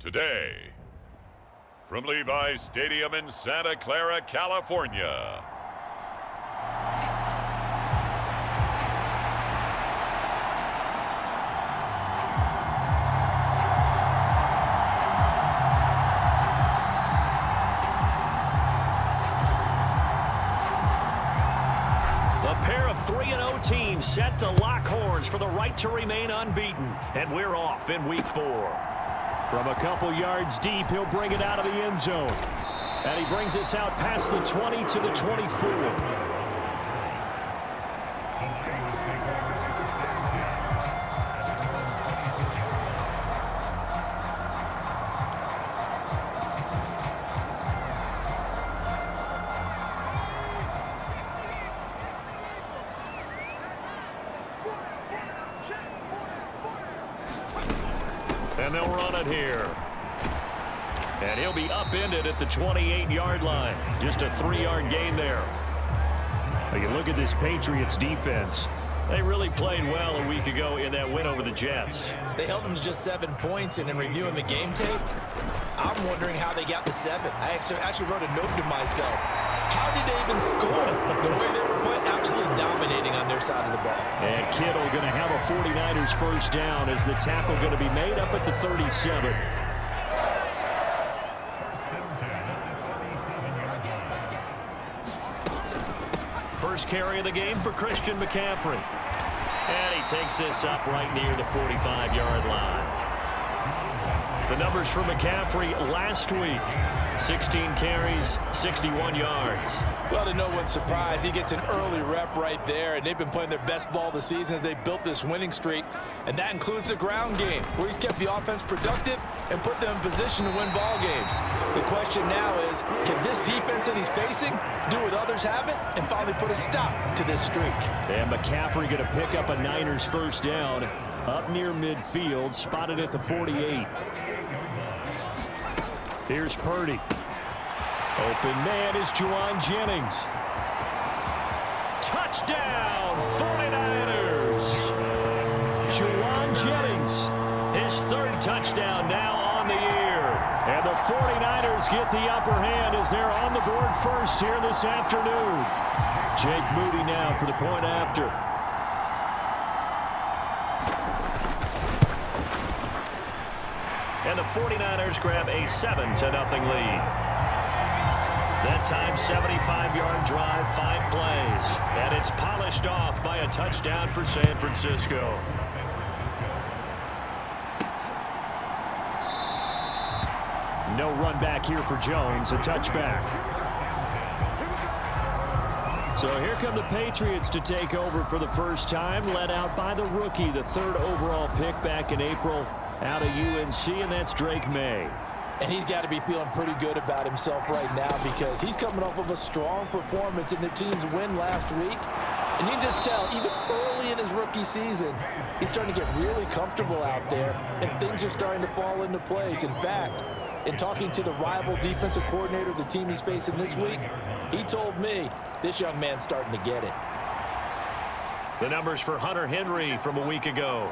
today. From Levi's Stadium in Santa Clara, California. A pair of 3-0 teams set to lock horns for the right to remain unbeaten. And we're off in week 4. From a couple yards deep, he'll bring it out of the end zone. And he brings us out past the 20 to the 24. And they'll run it here. And he'll be upended at the 28-yard line. Just a 3-yard gain there. Now you look at this Patriots defense. They really played well a week ago in that win over the Jets. They held them to just 7 points, and in reviewing the game tape, I'm wondering how they got to 7. I actually wrote a note to myself. How did they even score? The way they were playing, absolutely dominating on their side of the ball. And Kittle going to have a 49ers first down as the tackle going to be made up at the 37. First carry of the game for Christian McCaffrey. And he takes this up right near the 45-yard line. The numbers for McCaffrey last week. 16 carries, 61 yards. Well, to no one's surprise, he gets an early rep right there, and they've been playing their best ball this season as they built this winning streak, and that includes the ground game, where he's kept the offense productive and put them in position to win ball games. The question now is, can this defense that he's facing do what others haven't and finally put a stop to this streak? And McCaffrey going to pick up a Niners first down up near midfield, spotted at the 48. Here's Purdy. Open man is Juwan Jennings. Touchdown, 49ers. Juwan Jennings, his 3rd touchdown now on the year. And the 49ers get the upper hand as they're on the board first here this afternoon. Jake Moody now for the point after. And the 49ers grab a 7-0 lead. That time, 75-yard drive, 5 plays. And it's polished off by a touchdown for San Francisco. No run back here for Jones, a touchback. So here come the Patriots to take over for the first time, led out by the rookie, the 3rd overall pick back in April out of UNC, and that's Drake May. And he's got to be feeling pretty good about himself right now because he's coming off of a strong performance in the team's win last week. And you can just tell, even early in his rookie season, he's starting to get really comfortable out there, and things are starting to fall into place. In fact, in talking to the rival defensive coordinator of the team he's facing this week, he told me this young man's starting to get it. The numbers for Hunter Henry from a week ago.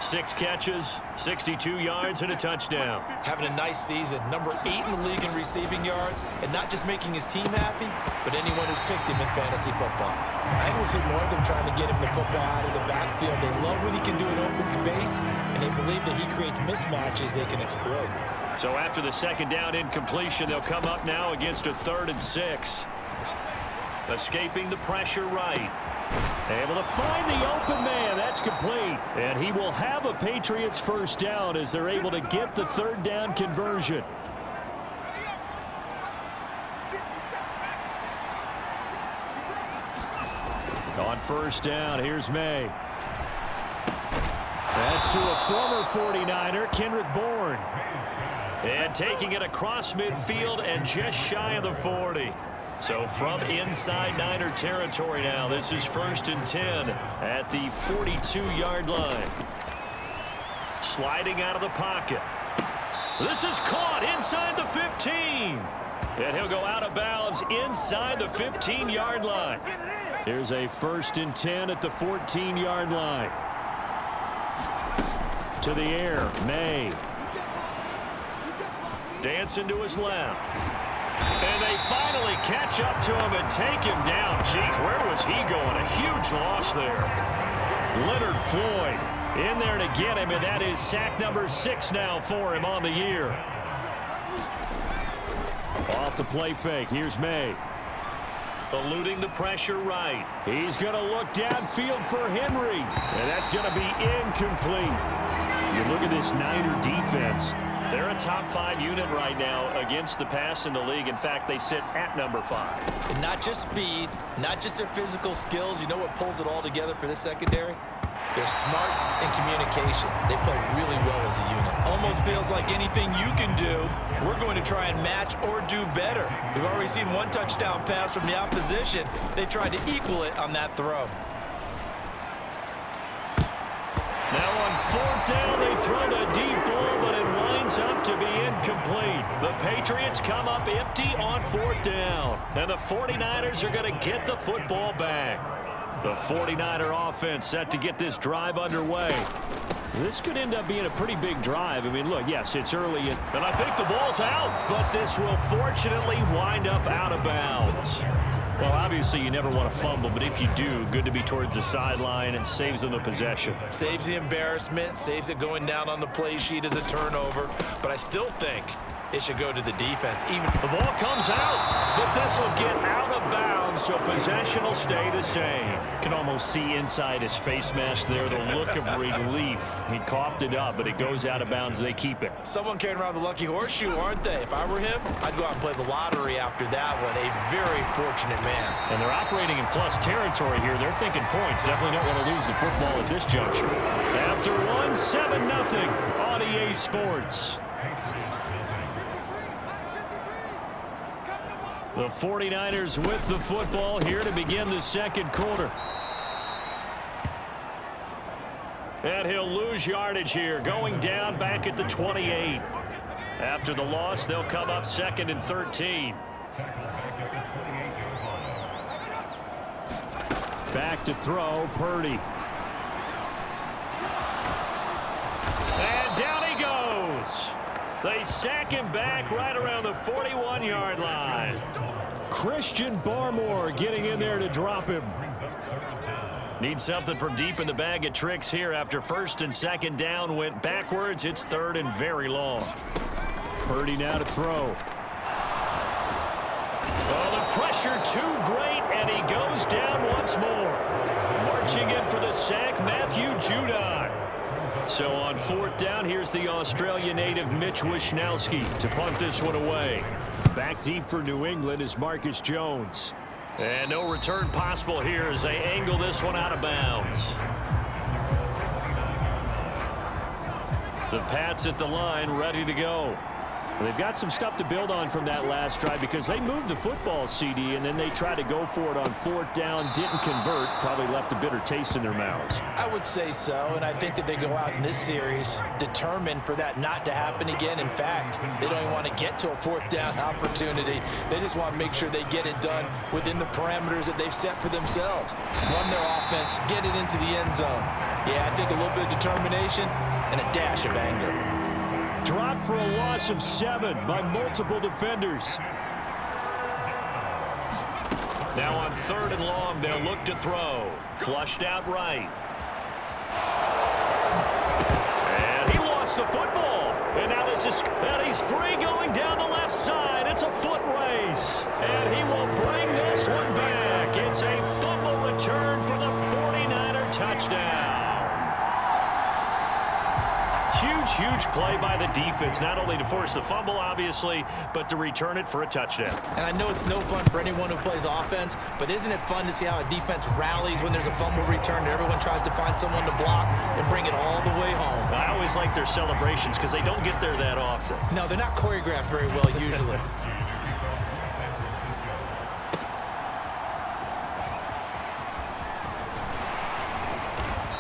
6 catches, 62 yards, and a touchdown. Having a nice season. Number 8 in the league in receiving yards, and not just making his team happy, but anyone who's picked him in fantasy football. I think we'll see more of them trying to get him the football out of the backfield. They love what he can do in open space, and they believe that he creates mismatches they can exploit. So after the 2nd down incompletion, they'll come up now against a 3rd and 6. Escaping the pressure right. Able to find the open man. That's complete. And he will have a Patriots first down as they're able to get the 3rd down conversion. On first down, here's May. That's to a former 49er, Kendrick Bourne. And taking it across midfield and just shy of the 40. So from inside Niner territory now, this is 1st and 10 at the 42-yard line. Sliding out of the pocket. This is caught inside the 15. And he'll go out of bounds inside the 15-yard line. Here's a 1st and 10 at the 14-yard line. To the air, May. dancing to his left. And they finally catch up to him and take him down. Jeez, where was he going? A huge loss there. Leonard Floyd in there to get him, and that is sack number 6 now for him on the year. Off the play fake. Here's May. Eluding the pressure right. He's going to look downfield for Henry, and that's going to be incomplete. You look at this Niner defense. They're a top 5 unit right now against the pass in the league. In fact, they sit at number 5. And not just speed, not just their physical skills. You know what pulls it all together for this secondary? Their smarts and communication. They play really well as a unit. Almost feels like anything you can do, we're going to try and match or do better. We've already seen one touchdown pass from the opposition. They tried to equal it on that throw. Now on 4th down, they throw the deep ball, but it winds up to be incomplete. The Patriots come up empty on 4th down, and the 49ers are going to get the football back. The 49er offense set to get this drive underway. This could end up being a pretty big drive. I mean, look, yes, it's early, and I think the ball's out, but this will fortunately wind up out of bounds. Well, obviously, you never want to fumble, but if you do, good to be towards the sideline. It saves them the possession. Saves the embarrassment, saves it going down on the play sheet as a turnover, but I still think it should go to the defense. Even the ball comes out, but this will get out of bounds, so possession will stay the same. Can almost see inside his face mask there the look of relief. He coughed it up, but it goes out of bounds. They keep it. Someone carrying around the lucky horseshoe, aren't they? If I were him, I'd go out and play the lottery after that one. A very fortunate man. And they're operating in plus territory here. They're thinking points. Definitely don't want to lose the football at this juncture. After 7-0 on EA Sports. The 49ers with the football here to begin the second quarter. And he'll lose yardage here, going down back at the 28. After the loss, they'll come up 2nd and 13. Back to throw, Purdy. And down he goes. They sack him back right around the 41-yard line. Christian Barmore getting in there to drop him. Need something from deep in the bag of tricks here after 1st and 2nd down went backwards. It's 3rd and very long. Purdy now to throw. Oh, the pressure too great, and he goes down once more. Marching in for the sack, Matthew Judon. So on 4th down, here's the Australia native Mitch Wishnowsky to punt this one away. Back deep for New England is Marcus Jones. And no return possible here as they angle this one out of bounds. The Pats at the line, ready to go. They've got some stuff to build on from that last drive because they moved the football, CD, and then they tried to go for it on 4th down, didn't convert, probably left a bitter taste in their mouths. I would say so, and I think that they go out in this series determined for that not to happen again. In fact, they don't even want to get to a 4th down opportunity. They just want to make sure they get it done within the parameters that they've set for themselves. Run their offense, get it into the end zone. Yeah, I think a little bit of determination and a dash of anger. Dropped for a loss of 7 by multiple defenders. Now on 3rd and long, they'll look to throw. Flushed out right. And he lost the football. And now this is, and he's free going down the left side. It's a foot race. And he will bring this one back. It's a fumble return for the 49er touchdown. Huge play by the defense, not only to force the fumble, obviously, but to return it for a touchdown. And I know it's no fun for anyone who plays offense, but isn't it fun to see how a defense rallies when there's a fumble return and everyone tries to find someone to block and bring it all the way home? I always like their celebrations because they don't get there that often. No, they're not choreographed very well usually.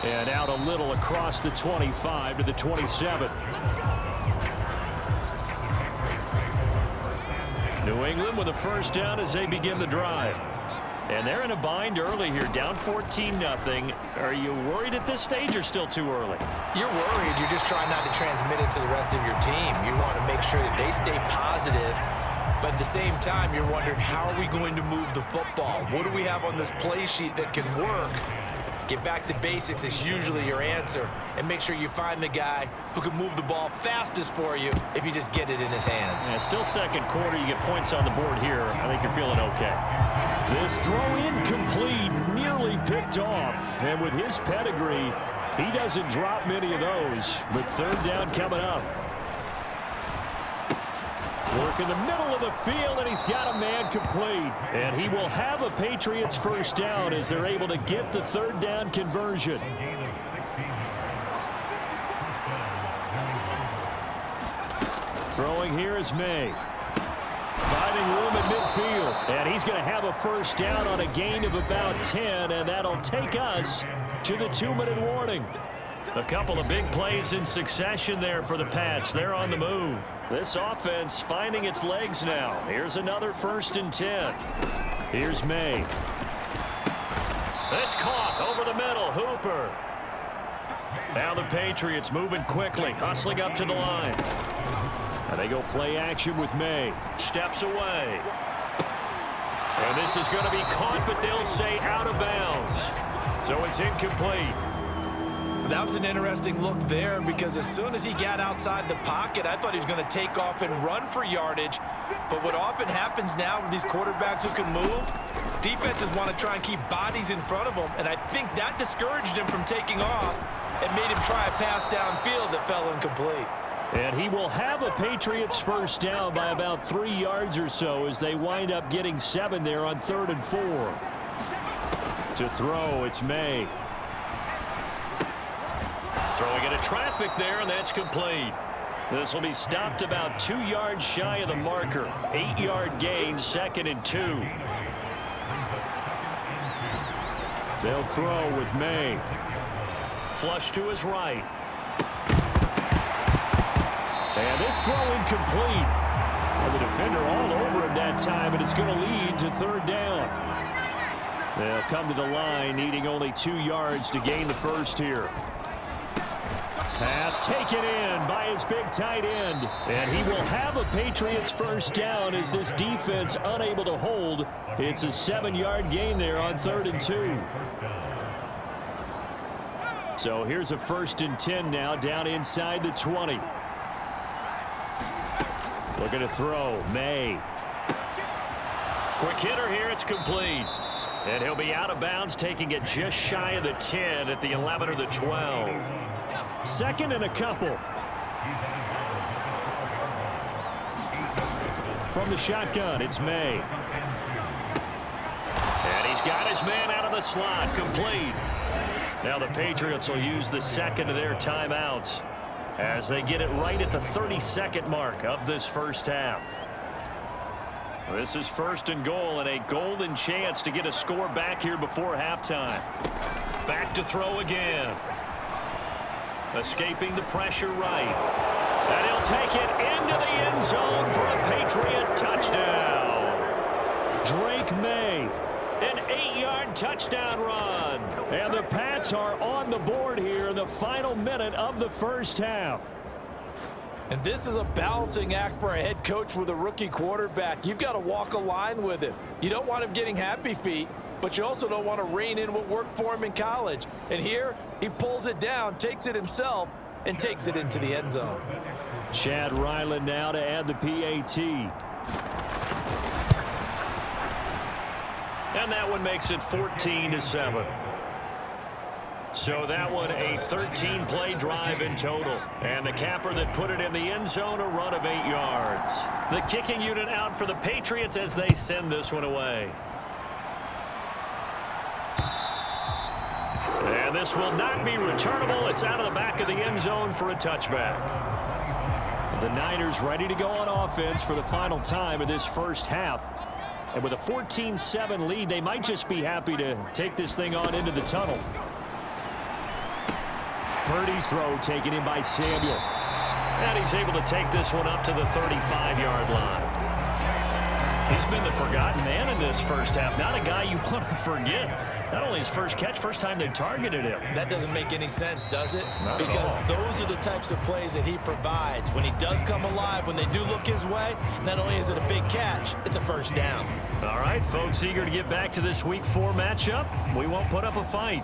And out a little across the 25 to the 27. New England with a 1st down as they begin the drive. And they're in a bind early here, down 14-0. Are you worried at this stage or still too early? You're worried. You're just trying not to transmit it to the rest of your team. You want to make sure that they stay positive. But at the same time, you're wondering, how are we going to move the football? What do we have on this play sheet that can work? Get back to basics is usually your answer. And make sure you find the guy who can move the ball fastest for you if you just get it in his hands. Yeah, still second quarter. You get points on the board here. I think you're feeling okay. This throw incomplete, nearly picked off. And with his pedigree, he doesn't drop many of those. But third down coming up. Work in the middle of the field, and he's got a man complete. And he will have a Patriots first down as they're able to get the third down conversion. Throwing here is May. Finding room at midfield. And he's going to have a first down on a gain of about 10, and that'll take us to the 2-minute warning. A couple of big plays in succession there for the Pats. They're on the move. This offense finding its legs now. Here's another 1st and 10. Here's May. It's caught over the middle. Hooper. Now the Patriots moving quickly, hustling up to the line. And they go play action with May. Steps away. And this is going to be caught, but they'll say out of bounds. So it's incomplete. That was an interesting look there because as soon as he got outside the pocket, I thought he was going to take off and run for yardage. But what often happens now with these quarterbacks who can move, defenses want to try and keep bodies in front of them, and I think that discouraged him from taking off and made him try a pass downfield that fell incomplete. And he will have a Patriots first down by about 3 yards or so as they wind up getting 7 there on 3rd and 4. To throw, it's May. Throwing into traffic there, and that's complete. This will be stopped about 2 yards shy of the marker. 8-yard gain, 2nd and 2. They'll throw with May. Flush to his right. And this throw incomplete. And the defender all over him that time, and it's going to lead to 3rd down. They'll come to the line, needing only 2 yards to gain the first here. Pass taken in by his big tight end. And he will have a Patriots first down as this defense unable to hold. It's a 7-yard gain there on 3rd and 2. So here's a 1st and 10 now down inside the 20. Looking to throw. May. Quick hitter here. It's complete. And he'll be out of bounds, taking it just shy of the 10 at the 11 or the 12. 2nd and a couple. From the shotgun, it's May. And he's got his man out of the slot, complete. Now the Patriots will use the 2nd of their timeouts as they get it right at the 32nd mark of this first half. This is 1st and goal and a golden chance to get a score back here before halftime. Back to throw again. Escaping the pressure right. And he'll take it into the end zone for a Patriot touchdown. Drake May, an 8-yard touchdown run. And the Pats are on the board here in the final minute of the first half. And this is a balancing act for a head coach with a rookie quarterback. You've got to walk a line with him. You don't want him getting happy feet, but you also don't want to rein in what worked for him in college. And here, he pulls it down, takes it himself, and takes it into the end zone. Chad Ryland now to add the PAT. And that one makes it 14-7. So that one a 13-play drive in total. And the capper that put it in the end zone, a run of 8 yards. The kicking unit out for the Patriots as they send this one away. And this will not be returnable. It's out of the back of the end zone for a touchback. The Niners ready to go on offense for the final time of this first half. And with a 14-7 lead, they might just be happy to take this thing on into the tunnel. Purdy's throw taken in by Samuel. And he's able to take this one up to the 35-yard line. He's been the forgotten man in this first half. Not a guy you want to forget. Not only his first catch, first time they targeted him. That doesn't make any sense, does it? Not because at all. those are the types of plays that he provides. When he does come alive, when they do look his way, not only is it a big catch, it's a first down. All right, folks, eager to get back to this Week 4 matchup. We won't put up a fight.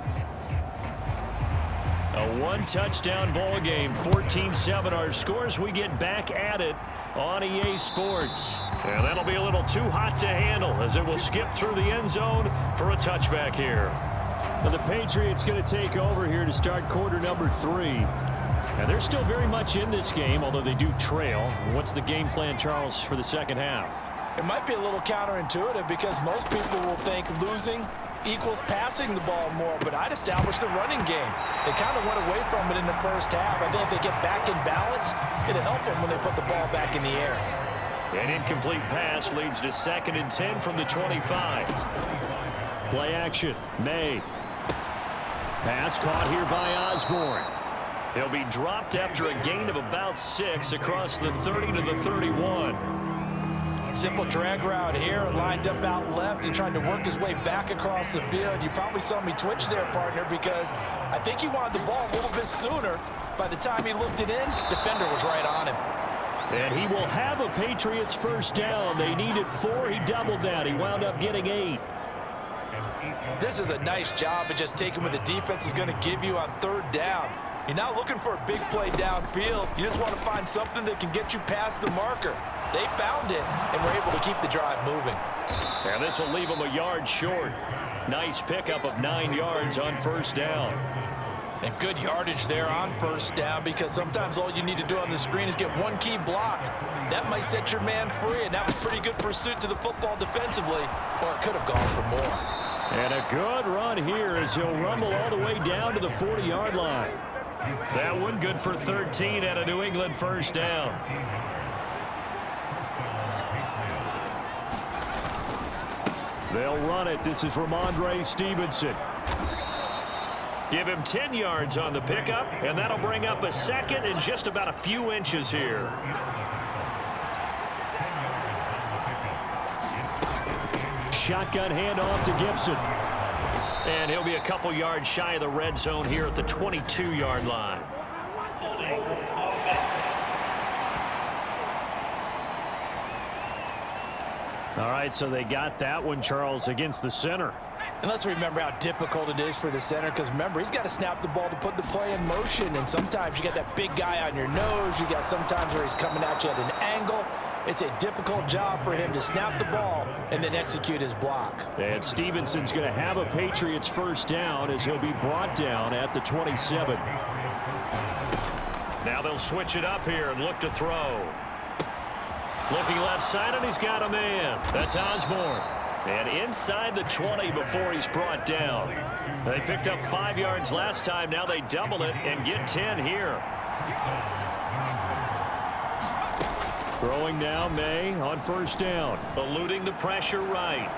A one-touchdown ball game, 14-7 our scores. We get back at it on EA Sports. And that'll be a little too hot to handle as it will skip through the end zone for a touchback here. And the Patriots going to take over here to start quarter number 3. And they're still very much in this game, although they do trail. What's the game plan, Charles, for the second half? It might be a little counterintuitive because most people will think losing equals passing the ball more, but I'd establish the running game. They kind of went away from it in the first half. I think if they get back in balance, it'll help them when they put the ball back in the air. An incomplete pass leads to 2nd and 10 from the 25. Play action. May. Pass caught here by Osborne. He'll be dropped after a gain of about 6 across the 30 to the 31. Simple drag route here, lined up out left and tried to work his way back across the field. You probably saw me twitch there, partner, because I think he wanted the ball a little bit sooner. By the time he looked it in, defender was right on him. And he will have a Patriots first down. They needed 4. He doubled that. He wound up getting 8. This is a nice job of just taking what the defense is going to give you on 3rd down. You're not looking for a big play downfield. You just want to find something that can get you past the marker. They found it and were able to keep the drive moving. And this will leave him a yard short. Nice pickup of 9 yards on first down. And good yardage there on first down because sometimes all you need to do on the screen is get one key block. That might set your man free, and that was pretty good pursuit to the football defensively, or it could have gone for more. And a good run here as he'll rumble all the way down to the 40-yard line. That one good for 13 at a New England first down. They'll run it. This is Ramondre Stevenson. Give him 10 yards on the pickup, and that'll bring up a 2nd and just about a few inches here. Shotgun handoff to Gibson. And he'll be a couple yards shy of the red zone here at the 22-yard line. All right, so they got that one, Charles, against the center. And let's remember how difficult it is for the center because, remember, he's got to snap the ball to put the play in motion. And sometimes you got that big guy on your nose. You got sometimes where he's coming at you at an angle. It's a difficult job for him to snap the ball and then execute his block. And Stevenson's going to have a Patriots first down as he'll be brought down at the 27. Now they'll switch it up here and look to throw. Looking left side, and he's got a man. That's Osborne. And inside the 20 before he's brought down. They picked up 5 yards last time. Now they double it and get 10 here. Throwing now, May on first down. Eluding the pressure right.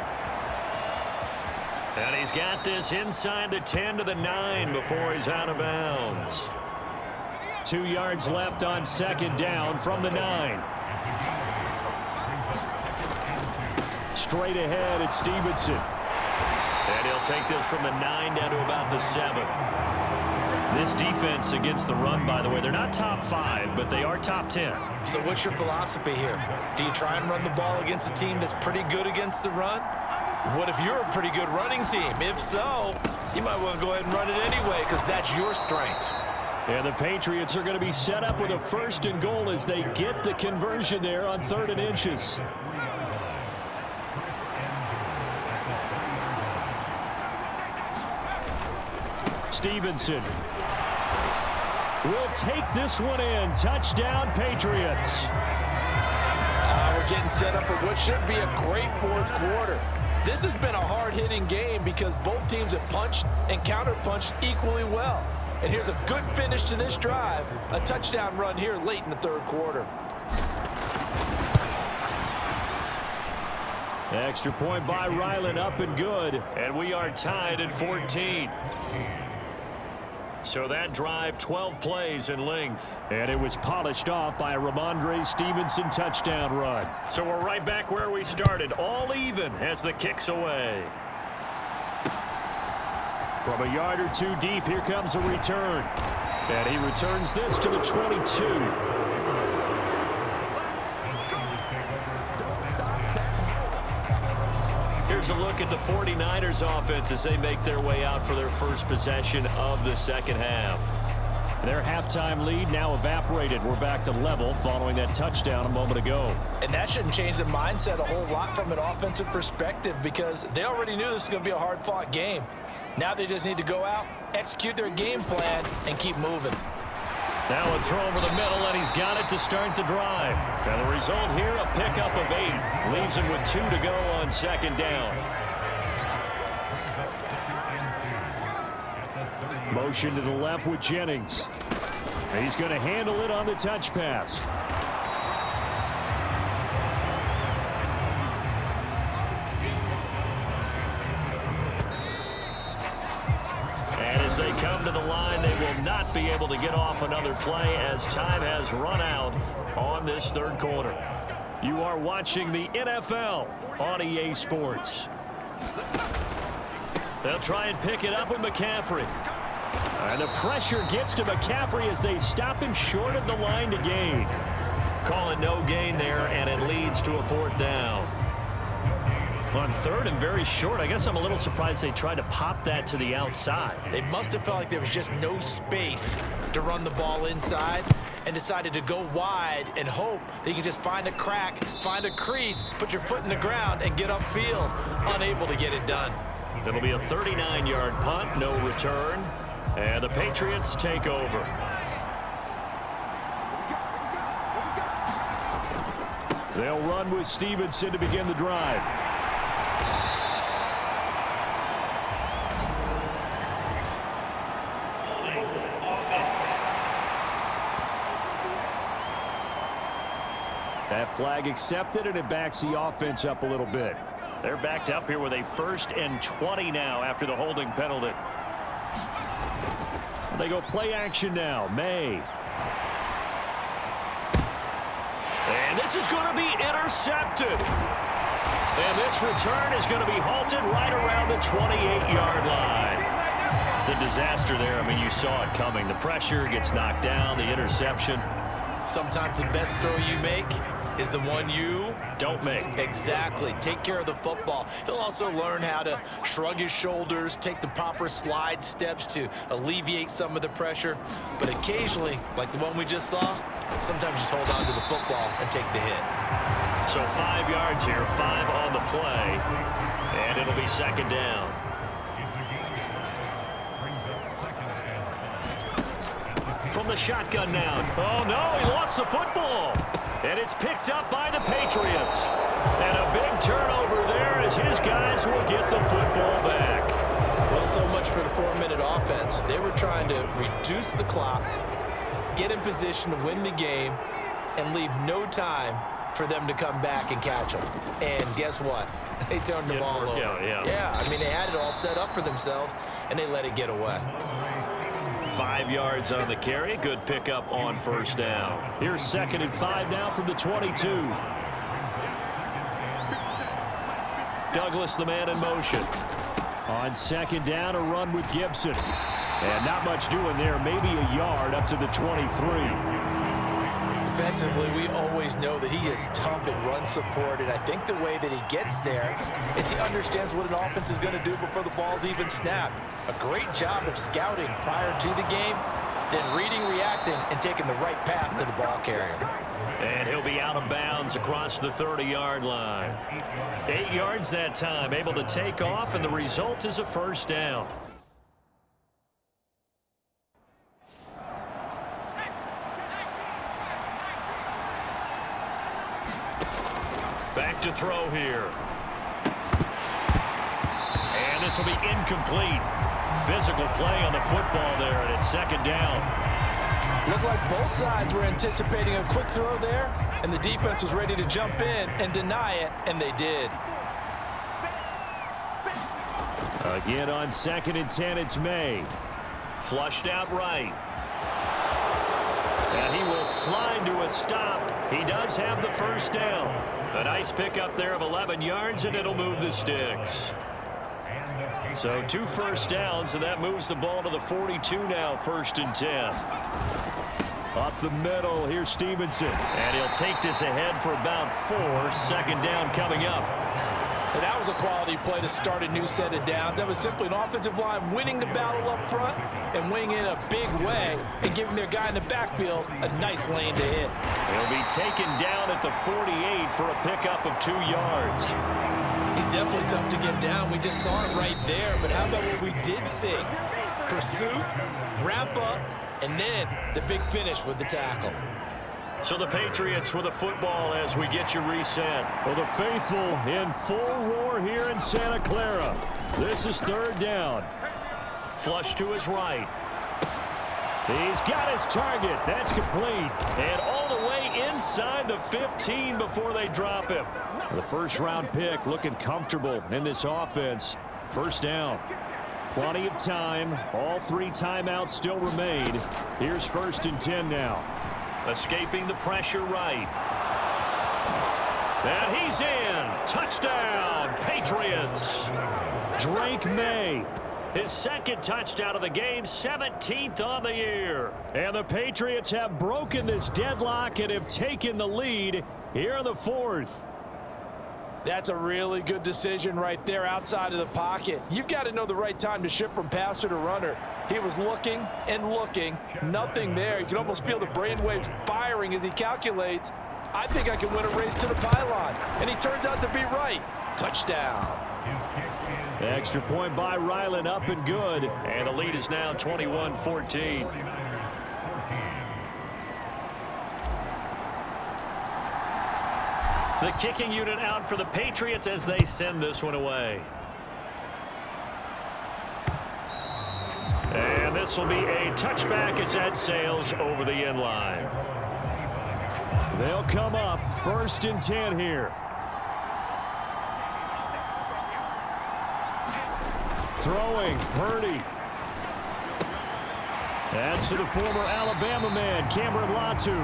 And he's got this inside the 10 to the 9 before he's out of bounds. 2 yards left on second down from the 9. Straight ahead, it's Stevenson. And he'll take this from the 9 down to about the 7. This defense against the run, by the way, they're not top 5, but they are top 10. So what's your philosophy here? Do you try and run the ball against a team that's pretty good against the run? What if you're a pretty good running team? If so, you might want to go ahead and run it anyway because that's your strength. And the Patriots are going to be set up with a 1st and goal as they get the conversion there on 3rd and inches. Stevenson will take this one in. Touchdown, Patriots. We're getting set up for what should be a great 4th quarter. This has been a hard-hitting game because both teams have punched and counterpunched equally well. And here's a good finish to this drive. A touchdown run here late in the 3rd quarter. Extra point by Ryland, up and good. And we are tied at 14. So that drive, 12 plays in length. And it was polished off by a Ramondre Stevenson touchdown run. So we're right back where we started, all even as the kick's away. From a yard or two deep, here comes a return. And he returns this to the 22. Here's a look at the 49ers offense as they make their way out for their first possession of the second half. Their halftime lead now evaporated. We're back to level following that touchdown a moment ago. And that shouldn't change the mindset a whole lot from an offensive perspective because they already knew this was going to be a hard-fought game. Now they just need to go out, execute their game plan, and keep moving. Now a throw over the middle, and he's got it to start the drive. And the result here, a pickup of 8. Leaves him with 2 to go on second down. Motion to the left with Jennings. He's going to handle it on the touch pass. As they come to the line, they will not be able to get off another play as time has run out on this third quarter. You are watching the NFL on EA Sports. They'll try and pick it up with McCaffrey. And the pressure gets to McCaffrey as they stop him short of the line to gain. Call it no gain there, and it leads to a fourth down. On third and very short, I guess I'm a little surprised they tried to pop that to the outside. They must have felt like there was just no space to run the ball inside and decided to go wide and hope they can just find a crack, find a crease, put your foot in the ground, and get upfield. Unable to get it done. It'll be a 39-yard punt, no return, and the Patriots take over. They'll run with Stevenson to begin the drive. That flag accepted, and it backs the offense up a little bit. They're backed up here with a 1st and 20 now after the holding penalty. They go play action now. May. And this is going to be intercepted. And this return is going to be halted right around the 28-yard line. The disaster there, I mean, you saw it coming. The pressure gets knocked down, the interception. Sometimes the best throw you make is the one you don't make. Exactly. Take care of the football. He'll also learn how to shrug his shoulders, take the proper slide steps to alleviate some of the pressure. But occasionally, like the one we just saw, sometimes just hold on to the football and take the hit. So 5 yards here, 5 on the play, and it'll be second down. From the shotgun now. Oh, no, he lost the football. And it's picked up by the Patriots. And a big turnover there as his guys will get the football back. Well, so much for the 4-minute offense. They were trying to reduce the clock, get in position to win the game, and leave no time for them to come back and catch them. And guess what? They turned the ball over. Yeah, I mean, they had it all set up for themselves, and they let it get away. 5 yards on the carry. Good pickup on first down. Here's 2nd and 5 now from the 22. Douglas, the man in motion. On 2nd down, a run with Gibson. And not much doing there. Maybe a yard up to the 23. Defensively, we always know that he is tough in run support, and I think the way that he gets there is he understands what an offense is going to do before the ball's even snapped. A great job of scouting prior to the game, then reading, reacting, and taking the right path to the ball carrier. And he'll be out of bounds across the 30-yard line. 8 yards that time, able to take off, and the result is a first down. Back to throw here. And this will be incomplete. Physical play on the football there, and it's second down. Looked like both sides were anticipating a quick throw there, and the defense was ready to jump in and deny it, and they did. Again on 2nd and 10, it's May. Flushed out right. And he will slide to a stop. He does have the first down. A nice pickup there of 11 yards, and it'll move the sticks. So 2 first downs, and that moves the ball to the 42 now, 1st and 10. Up the middle, here's Stevenson. And he'll take this ahead for about 4. 2nd down coming up. And that was a quality play to start a new set of downs. That was simply an offensive line winning the battle up front and winning in a big way and giving their guy in the backfield a nice lane to hit. He'll be taken down at the 48 for a pickup of 2 yards. He's definitely tough to get down. We just saw it right there. But how about what we did see? Pursuit, wrap up, and then the big finish with the tackle. So the Patriots with a football as we get you reset. Well, the faithful in full roar here in Santa Clara. This is 3rd down. Flush to his right. He's got his target. That's complete. And all the way inside the 15 before they drop him. The 1st-round pick looking comfortable in this offense. 1st down. Plenty of time. All 3 timeouts still remain. Here's 1st and 10 now. Escaping the pressure right. And he's in. Touchdown, Patriots. Drake May. His 2nd touchdown of the game, 17th on the year. And the Patriots have broken this deadlock and have taken the lead here in the 4th. That's a really good decision right there outside of the pocket. You've got to know the right time to shift from passer to runner. He was looking and looking, nothing there. You can almost feel the brainwaves firing as he calculates, I think I can win a race to the pylon. And he turns out to be right. Touchdown. Extra point by Ryland, up and good. And the lead is now 21-14. The kicking unit out for the Patriots as they send this one away. And this will be a touchback as that sails over the end line. They'll come up 1st and 10 here. Throwing, Purdy. That's to the former Alabama man, Cameron Latu.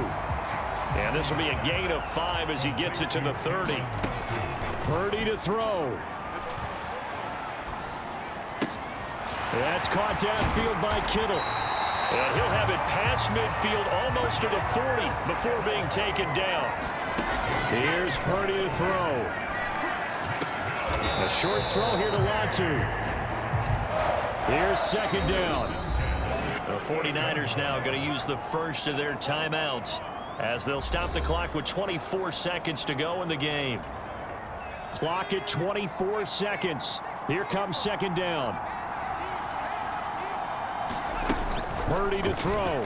And this will be a gain of 5 as he gets it to the 30. Purdy to throw. That's caught downfield by Kittle. And he'll have it past midfield almost to the 40 before being taken down. Here's Purdy to throw. A short throw here to Latu. Here's 2nd down. The 49ers now going to use the first of their timeouts as they'll stop the clock with 24 seconds to go in the game. Clock at 24 seconds. Here comes 2nd down. Purdy to throw.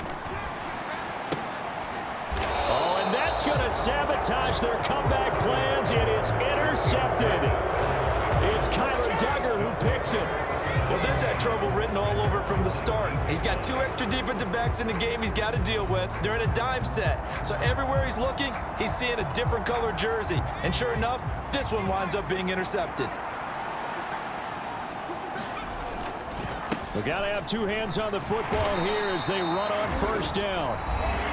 Oh, and that's going to sabotage their comeback plans. It is intercepted. It's Kyler Duggar who picks it. Well, this had trouble written all over from the start. He's got 2 extra defensive backs in the game he's got to deal with. They're in a dime set. So everywhere he's looking, he's seeing a different color jersey. And sure enough, this one winds up being intercepted. We got to have 2 hands on the football here as they run on 1st down.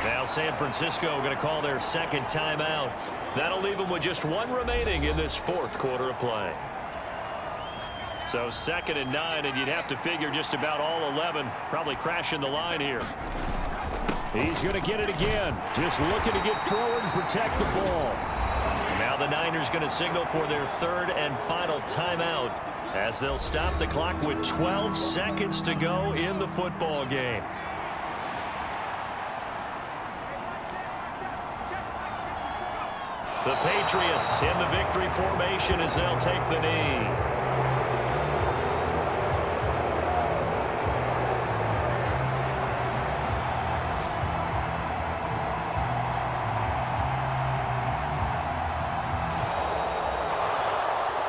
Now San Francisco going to call their 2nd timeout. That'll leave them with just 1 remaining in this 4th quarter of play. So 2nd and 9, and you'd have to figure just about all 11 probably crashing the line here. He's going to get it again. Just looking to get forward and protect the ball. Now the Niners going to signal for their 3rd and final timeout as they'll stop the clock with 12 seconds to go in the football game. The Patriots in the victory formation as they'll take the knee.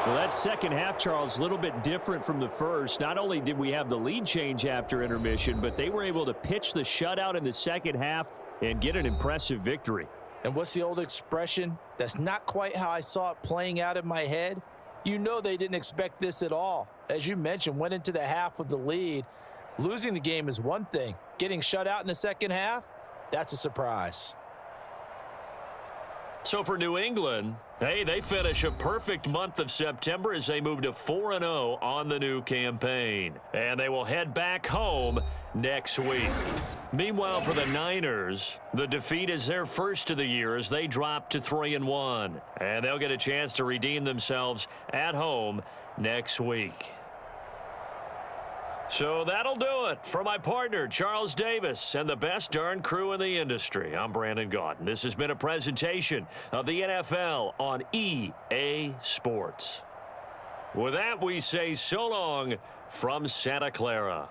Well, that 2nd half, Charles, a little bit different from the first. Not only did we have the lead change after intermission, but they were able to pitch the shutout in the 2nd half and get an impressive victory. And what's the old expression? That's not quite how I saw it playing out in my head. You know they didn't expect this at all. As you mentioned, went into the half with the lead. Losing the game is one thing. Getting shut out in the second half, that's a surprise. So for New England, hey, they finish a perfect month of September as they move to 4-0 on the new campaign. And they will head back home next week. Meanwhile, for the Niners, the defeat is their first of the year as they drop to 3-1. And they'll get a chance to redeem themselves at home next week. So that'll do it. For my partner, Charles Davis, and the best darn crew in the industry, I'm Brandon Gaudin. This has been a presentation of the NFL on EA Sports. With that, we say so long from Santa Clara.